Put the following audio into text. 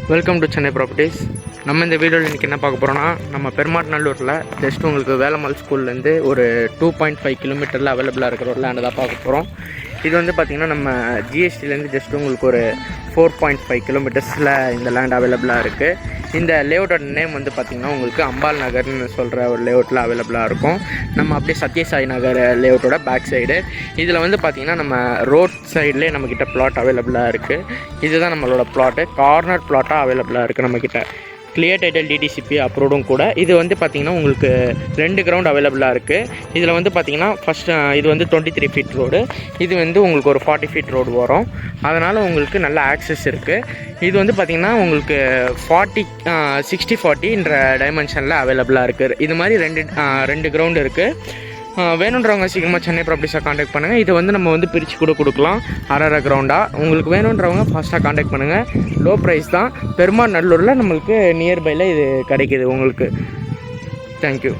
Welcome to Chennai properties. நம்ம இந்த வீடியோவில் இன்றைக்கி என்ன பார்க்க போகிறோன்னா, நம்ம பெருமாட்நல்லூரில் ஜஸ்ட் உங்களுக்கு வேலம்மாள் ஸ்கூல்லேருந்து ஒரு 2.5 கிலோமீட்டரில் அவைலபிளாக இருக்கிற ஒரு லேண்டு தான் பார்க்க போகிறோம். இது வந்து பார்த்திங்கன்னா நம்ம ஜிஎஸ்டிலேருந்து ஜஸ்ட் உங்களுக்கு ஒரு 4.5 கிலோமீட்டர்ஸில் இந்த லேண்ட் அவைலபிளாக இருக்குது. இந்த லேஅவுட்டோட நேம் வந்து பார்த்திங்கன்னா உங்களுக்கு அம்பாள் நகர்னு சொல்கிற ஒரு லேஅவுட்டில் அவைலபிளாக இருக்கும். நம்ம அப்படியே சத்யசாய் நகர் லேஅவுட்டோட பேக் சைடு. இதில் வந்து பார்த்திங்கன்னா நம்ம ரோட் சைட்லேயே நம்மக்கிட்ட பிளாட் அவைலபிளாக இருக்குது. இதுதான் நம்மளோட பிளாட்டு, கார்னர் பிளாட்டாக அவைலபிளாக இருக்குது நம்மக்கிட்ட. கிளியர் டைட்டில் டிடிசிபி அப்ரூவ்டும் கூட. இது வந்து பார்த்திங்கன்னா உங்களுக்கு 2 கிரவுண்ட் அவைலபிளாக இருக்குது. இதில் வந்து பார்த்திங்கன்னா இது வந்து 23 ஃபீட் ரோடு, இது வந்து உங்களுக்கு ஒரு 40 ஃபீட் ரோடு வரும். அதனால் உங்களுக்கு நல்ல ஆக்சஸ் இருக்குது. இது வந்து பார்த்திங்கன்னா உங்களுக்கு 60-40 டைமென்ஷனில் அவைலபிளாக இருக்குது. இது மாதிரி ரெண்டு கிரவுண்டு இருக்குது. வேணுன்றவங்க சீக்கிரமாக சென்னை ப்ராப்பர்ட்டிஸை காண்டாக்ட் பண்ணுங்கள். இதை வந்து நம்ம வந்து பிரித்து கூட கொடுக்கலாம் அரை கிரவுண்டாக. உங்களுக்கு வேணுன்றவங்க ஃபாஸ்ட்டாக காண்டாக்ட் பண்ணுங்கள். லோ ப்ரைஸ் தான். பெருமாநல்லூரில் நம்மளுக்கு நியர்பையில் இது கிடைக்கிது உங்களுக்கு. தேங்க்யூ.